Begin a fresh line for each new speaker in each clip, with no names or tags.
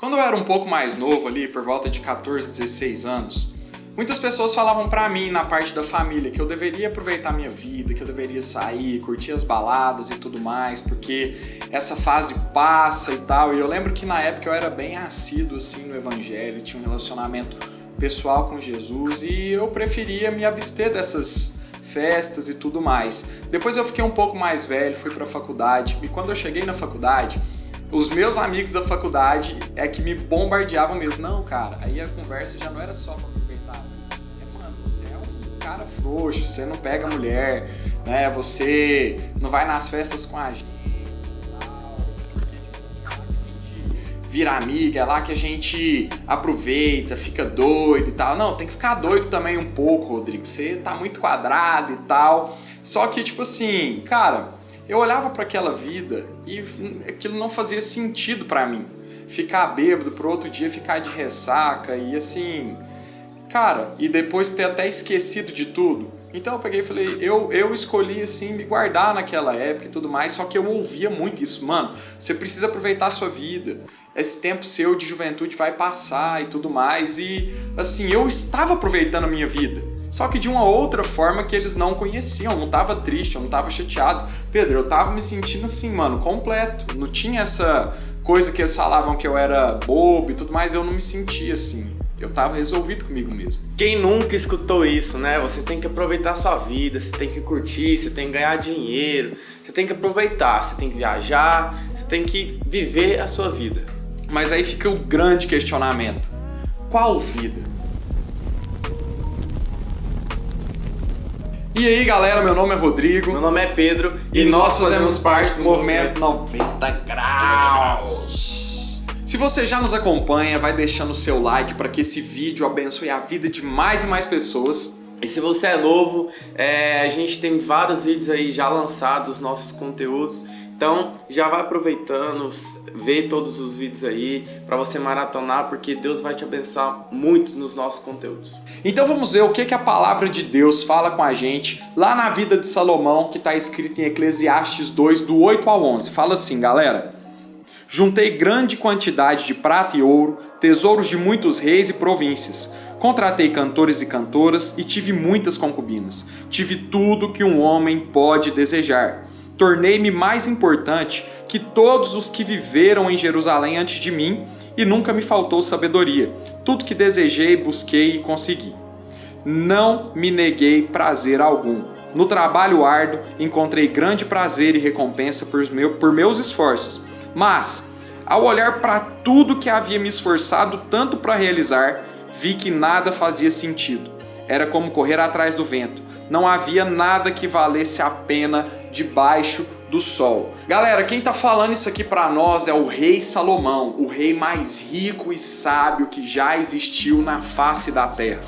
Quando eu era um pouco mais novo ali, por volta de 14, 16 anos, muitas pessoas falavam pra mim na parte da família que eu deveria aproveitar minha vida, que eu deveria sair, curtir as baladas e tudo mais, porque essa fase passa e tal. E eu lembro que na época eu era bem assíduo assim no evangelho, tinha um relacionamento pessoal com Jesus e eu preferia me abster dessas festas e tudo mais. Depois eu fiquei um pouco mais velho, fui pra faculdade e quando eu cheguei na faculdade, os meus amigos da faculdade é que me bombardeavam mesmo. Não, cara, aí a conversa já não era só pra aproveitar. Mano, você é um cara frouxo, você não pega mulher, né? Você não vai nas festas com a gente. Porque, tipo assim, é lá que a gente vira amiga, é lá que a gente aproveita, fica doido e tal. Não, tem que ficar doido também um pouco, Rodrigo. Você tá muito quadrado e tal. Só que, tipo assim, cara, eu olhava para aquela vida e aquilo não fazia sentido para mim. Ficar bêbado pro outro dia ficar de ressaca e assim, cara, e depois ter até esquecido de tudo. Então eu peguei e falei, eu escolhi assim me guardar naquela época e tudo mais, só que eu ouvia muito isso, mano, você precisa aproveitar a sua vida, esse tempo seu de juventude vai passar e tudo mais, e assim, eu estava aproveitando a minha vida. Só que de uma outra forma que eles não conheciam, eu não tava triste, eu não tava chateado. Pedro, eu tava me sentindo assim, mano, completo. Não tinha essa coisa que eles falavam que eu era bobo e tudo mais, eu não me sentia assim. Eu tava resolvido comigo mesmo.
Quem nunca escutou isso, né? Você tem que aproveitar a sua vida, você tem que curtir, você tem que ganhar dinheiro, você tem que aproveitar, você tem que viajar, você tem que viver a sua vida.
Mas aí fica o grande questionamento. Qual vida? E aí galera, meu nome é Rodrigo.
Meu nome é Pedro
e nós fazemos parte do Movimento 90 Graus. Se você já nos acompanha, vai deixando o seu like para que esse vídeo abençoe a vida de mais e mais pessoas.
E se você é novo, a gente tem vários vídeos aí já lançados, nossos conteúdos. Então já vai aproveitando, vê todos os vídeos aí para você maratonar, porque Deus vai te abençoar muito nos nossos conteúdos.
Então vamos ver o que a palavra de Deus fala com a gente lá na vida de Salomão, que está escrito em Eclesiastes 2, do 8 ao 11. Fala assim, galera: juntei grande quantidade de prata e ouro, tesouros de muitos reis e províncias. Contratei cantores e cantoras e tive muitas concubinas. Tive tudo que um homem pode desejar. Tornei-me mais importante que todos os que viveram em Jerusalém antes de mim e nunca me faltou sabedoria. Tudo que desejei, busquei e consegui. Não me neguei prazer algum. No trabalho árduo, encontrei grande prazer e recompensa por meus esforços. Mas, ao olhar para tudo que havia me esforçado tanto para realizar, vi que nada fazia sentido. Era como correr atrás do vento. Não havia nada que valesse a pena debaixo do sol. Galera, quem tá falando isso aqui para nós é o rei Salomão, o rei mais rico e sábio que já existiu na face da terra.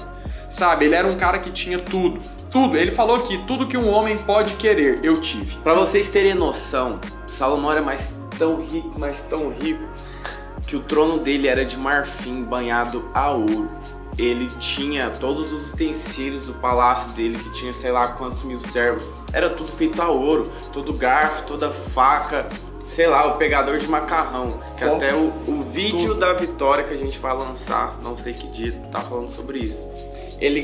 Sabe, ele era um cara que tinha tudo. Tudo. Ele falou que tudo que um homem pode querer, eu tive.
Para vocês terem noção, Salomão era tão rico, que o trono dele era de marfim banhado a ouro. Ele tinha todos os utensílios do palácio dele, que tinha sei lá quantos mil servos. Era tudo feito a ouro, todo garfo, toda faca, sei lá, o pegador de macarrão. Que até o vídeo da vitória que a gente vai lançar, não sei que dia, tá falando sobre isso. Ele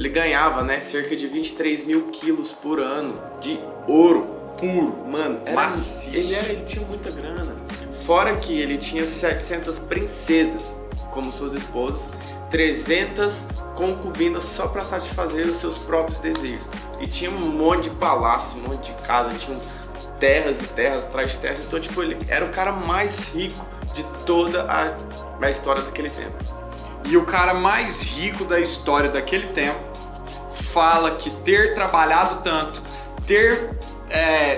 ganhava, né, cerca de 23 mil quilos por ano de ouro puro. Mano,
maciço.
Ele tinha muita grana. Fora que ele tinha 700 princesas como suas esposas, 300 concubinas só para satisfazer os seus próprios desejos. E tinha um monte de palácio, um monte de casa, tinha terras e terras atrás de terras. Então, tipo, ele era o cara mais rico de toda a história daquele tempo.
E o cara mais rico da história daquele tempo fala que ter trabalhado tanto, ter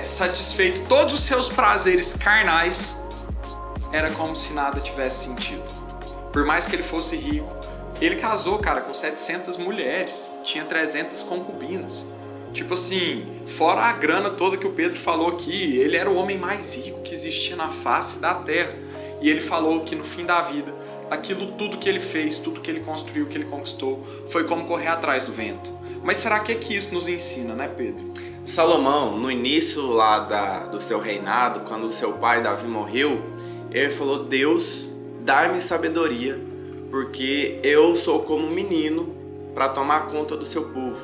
satisfeito todos os seus prazeres carnais, era como se nada tivesse sentido. Por mais que ele fosse rico, ele casou, cara, com 700 mulheres, tinha 300 concubinas. Tipo assim, fora a grana toda que o Pedro falou aqui, ele era o homem mais rico que existia na face da terra. E ele falou que no fim da vida, aquilo tudo que ele fez, tudo que ele construiu, que ele conquistou, foi como correr atrás do vento. Mas será que é que isso nos ensina, né, Pedro?
Salomão, no início lá do seu reinado, quando o seu pai Davi morreu, ele falou: Deus dai-me sabedoria, porque eu sou como um menino para tomar conta do seu povo.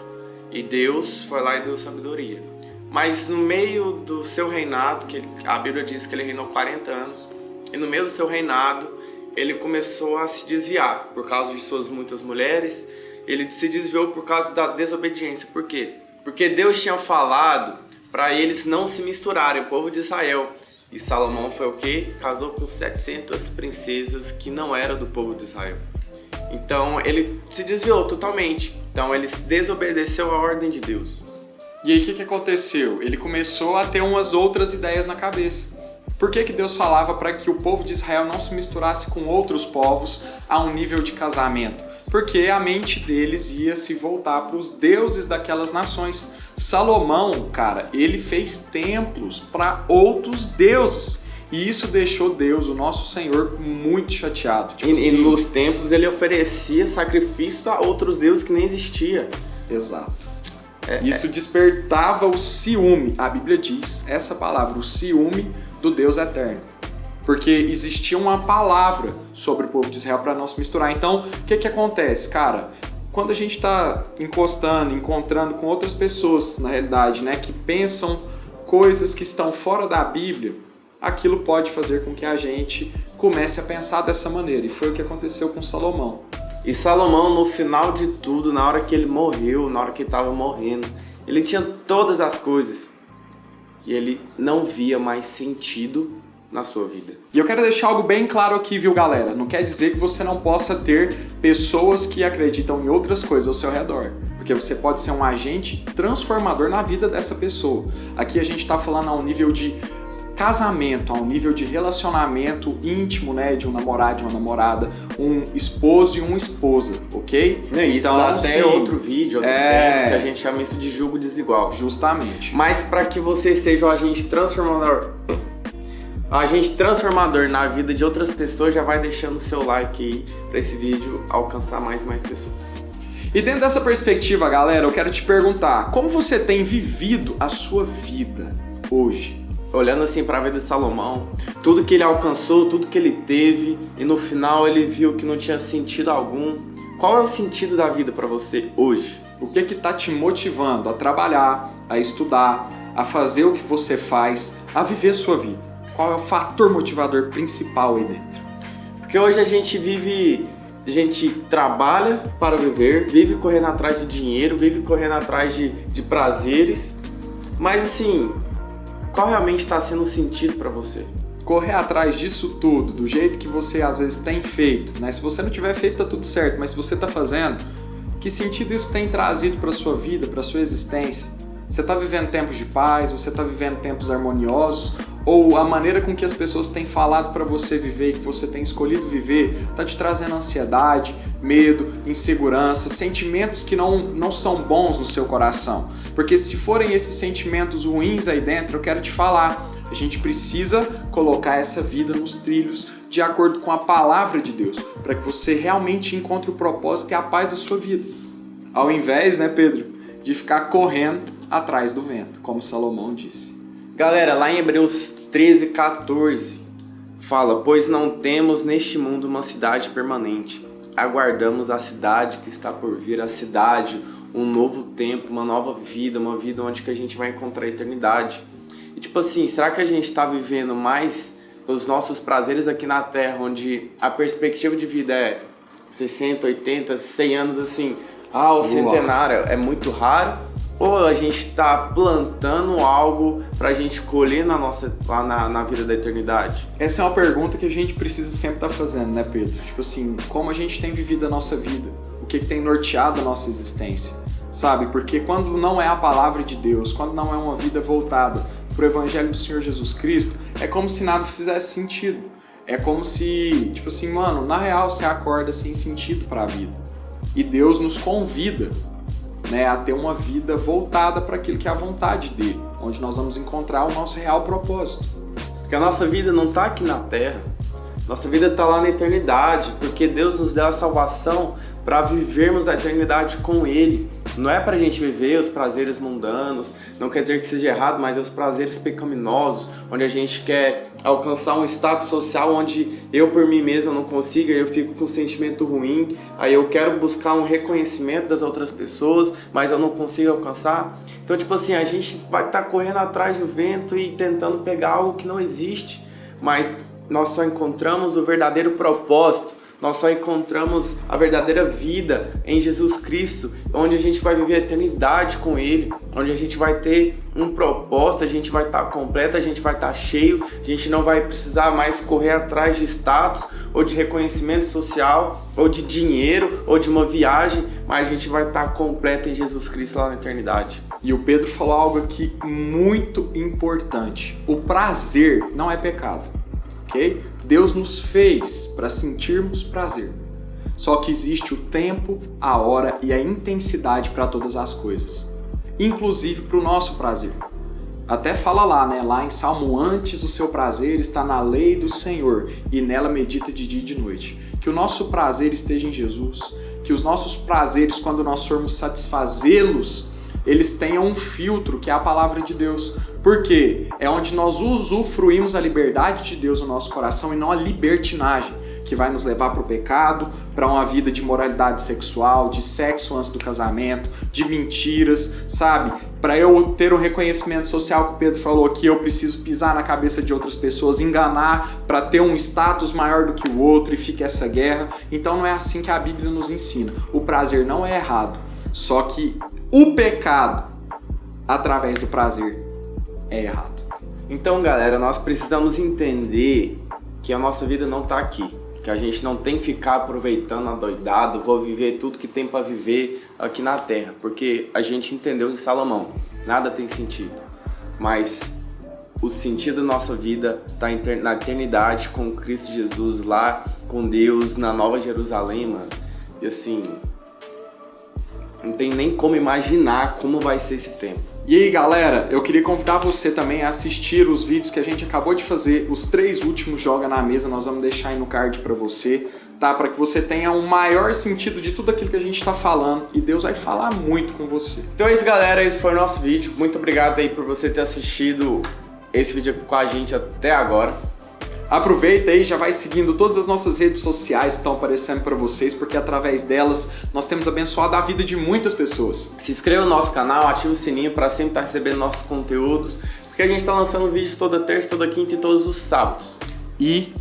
E Deus foi lá e deu sabedoria. Mas no meio do seu reinado, a Bíblia diz que ele reinou 40 anos, e no meio do seu reinado, ele começou a se desviar por causa de suas muitas mulheres. Ele se desviou por causa da desobediência. Por quê? Porque Deus tinha falado para eles não se misturarem, o povo de Israel. E Salomão foi o quê? Casou com 700 princesas que não eram do povo de Israel. Então ele se desviou totalmente. Então ele desobedeceu a ordem de Deus.
E aí o que aconteceu? Ele começou a ter umas outras ideias na cabeça. Por que Deus falava para que o povo de Israel não se misturasse com outros povos a um nível de casamento? Porque a mente deles ia se voltar para os deuses daquelas nações. Salomão, cara, ele fez templos para outros deuses. E isso deixou Deus, o nosso Senhor, muito chateado.
E nos templos ele oferecia sacrifício a outros deuses que nem existiam.
Exato. Isso despertava o ciúme. A Bíblia diz essa palavra, o ciúme do Deus eterno. Porque existia uma palavra sobre o povo de Israel para não se misturar. Então, o que acontece, cara? Quando a gente está encontrando com outras pessoas, na realidade, né, que pensam coisas que estão fora da Bíblia, aquilo pode fazer com que a gente comece a pensar dessa maneira. E foi o que aconteceu com Salomão.
E Salomão, no final de tudo, na hora que ele morreu, na hora que ele estava morrendo, ele tinha todas as coisas. E ele não via mais sentido na sua vida.
E eu quero deixar algo bem claro aqui, viu, galera? Não quer dizer que você não possa ter pessoas que acreditam em outras coisas ao seu redor. Porque você pode ser um agente transformador na vida dessa pessoa. Aqui a gente está falando a um nível de casamento, a um nível de relacionamento íntimo, né, de um namorado, de uma namorada, um esposo e uma esposa, ok?
Isso então, dá até outro vídeo, outro tempo, que a gente chama isso de julgo desigual.
Justamente.
Mas para que você seja um agente transformador na vida de outras pessoas, já vai deixando o seu like aí para esse vídeo alcançar mais e mais pessoas.
E dentro dessa perspectiva, galera, eu quero te perguntar, como você tem vivido a sua vida hoje?
Olhando assim para a vida de Salomão, tudo que ele alcançou, tudo que ele teve, e no final ele viu que não tinha sentido algum. Qual é o sentido da vida para você hoje?
O que está te motivando a trabalhar, a estudar, a fazer o que você faz, a viver a sua vida? Qual é o fator motivador principal aí dentro?
Porque hoje a gente trabalha para viver, vive correndo atrás de dinheiro, vive correndo atrás de prazeres, mas assim, qual realmente está sendo o sentido para você?
Correr atrás disso tudo, do jeito que você às vezes tem feito, né? Se você não tiver feito, tá tudo certo, mas se você tá fazendo, que sentido isso tem trazido para sua vida, para sua existência? Você tá vivendo tempos de paz, você tá vivendo tempos harmoniosos, ou a maneira com que as pessoas têm falado para você viver e que você tem escolhido viver tá te trazendo ansiedade, medo, insegurança, sentimentos que não são bons no seu coração? Porque se forem esses sentimentos ruins aí dentro, eu quero te falar, a gente precisa colocar essa vida nos trilhos de acordo com a palavra de Deus, para que você realmente encontre o propósito e a paz da sua vida. Ao invés, né, Pedro, de ficar correndo atrás do vento, como Salomão disse.
Galera, lá em Hebreus 13:14 fala: pois não temos neste mundo uma cidade permanente, aguardamos a cidade que está por vir, a cidade, um novo tempo, uma nova vida, uma vida onde que a gente vai encontrar a eternidade. E tipo assim, será que a gente está vivendo mais os nossos prazeres aqui na Terra, onde a perspectiva de vida é 60, 80, 100 anos assim, o centenário é muito raro? Ou a gente está plantando algo para a gente colher na vida da eternidade?
Essa é uma pergunta que a gente precisa sempre estar fazendo, né, Pedro? Tipo assim, como a gente tem vivido a nossa vida? O que tem norteado a nossa existência? Sabe? Porque quando não é a palavra de Deus, quando não é uma vida voltada para o Evangelho do Senhor Jesus Cristo, é como se nada fizesse sentido. É como se, tipo assim, mano, na real você acorda sem sentido para a vida. E Deus nos convida, né, a ter uma vida voltada para aquilo que é a vontade dele, onde nós vamos encontrar o nosso real propósito.
Porque a nossa vida não está aqui na Terra, nossa vida está lá na eternidade, porque Deus nos deu a salvação para vivermos a eternidade com Ele. Não é pra gente viver os prazeres mundanos, não quer dizer que seja errado, mas é os prazeres pecaminosos, onde a gente quer alcançar um status social onde eu por mim mesmo não consigo, eu fico com um sentimento ruim, aí eu quero buscar um reconhecimento das outras pessoas, mas eu não consigo alcançar. Então, tipo assim, a gente vai estar correndo atrás do vento e tentando pegar algo que não existe, mas nós só encontramos o verdadeiro propósito, nós só encontramos a verdadeira vida em Jesus Cristo, onde a gente vai viver a eternidade com Ele, onde a gente vai ter um propósito, a gente vai estar completo, a gente vai estar cheio, a gente não vai precisar mais correr atrás de status, ou de reconhecimento social, ou de dinheiro, ou de uma viagem, mas a gente vai estar completo em Jesus Cristo lá na eternidade.
E o Pedro falou algo aqui muito importante. O prazer não é pecado, ok? Deus nos fez para sentirmos prazer. Só que existe o tempo, a hora e a intensidade para todas as coisas. Inclusive para o nosso prazer. Até fala lá, né? Lá em Salmo, antes o seu prazer está na lei do Senhor e nela medita de dia e de noite. Que o nosso prazer esteja em Jesus. Que os nossos prazeres, quando nós formos satisfazê-los, eles tenham um filtro, que é a palavra de Deus. Por quê? É onde nós usufruímos a liberdade de Deus no nosso coração e não a libertinagem, que vai nos levar para o pecado, para uma vida de moralidade sexual, de sexo antes do casamento, de mentiras, sabe? Para eu ter o reconhecimento social que o Pedro falou aqui, eu preciso pisar na cabeça de outras pessoas, enganar para ter um status maior do que o outro e fica essa guerra. Então não é assim que a Bíblia nos ensina. O prazer não é errado, só que o pecado através do prazer é errado.
Então, galera, nós precisamos entender que a nossa vida não está aqui, que a gente não tem que ficar aproveitando adoidado, vou viver tudo que tem para viver aqui na Terra, porque a gente entendeu em Salomão, nada tem sentido, mas o sentido da nossa vida está na eternidade com Cristo Jesus lá, com Deus, na Nova Jerusalém, mano. E assim, não tem nem como imaginar como vai ser esse tempo.
E aí, galera, eu queria convidar você também a assistir os vídeos que a gente acabou de fazer, os 3 últimos Joga na Mesa, nós vamos deixar aí no card pra você, tá? Para que você tenha um maior sentido de tudo aquilo que a gente tá falando e Deus vai falar muito com você.
Então é isso, galera, esse foi o nosso vídeo. Muito obrigado aí por você ter assistido esse vídeo com a gente até agora.
Aproveita aí, já vai seguindo todas as nossas redes sociais que estão aparecendo para vocês, porque através delas nós temos abençoado a vida de muitas pessoas.
Se inscreva no nosso canal, ative o sininho para sempre estar recebendo nossos conteúdos, porque a gente está lançando vídeos toda terça, toda quinta e todos os sábados.
E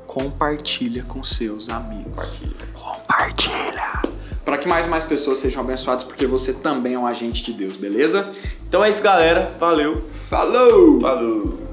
compartilha com seus amigos. Compartilha. Para que mais pessoas sejam abençoadas, porque você também é um agente de Deus, beleza?
Então é isso, galera. Valeu.
Falou!
Falou!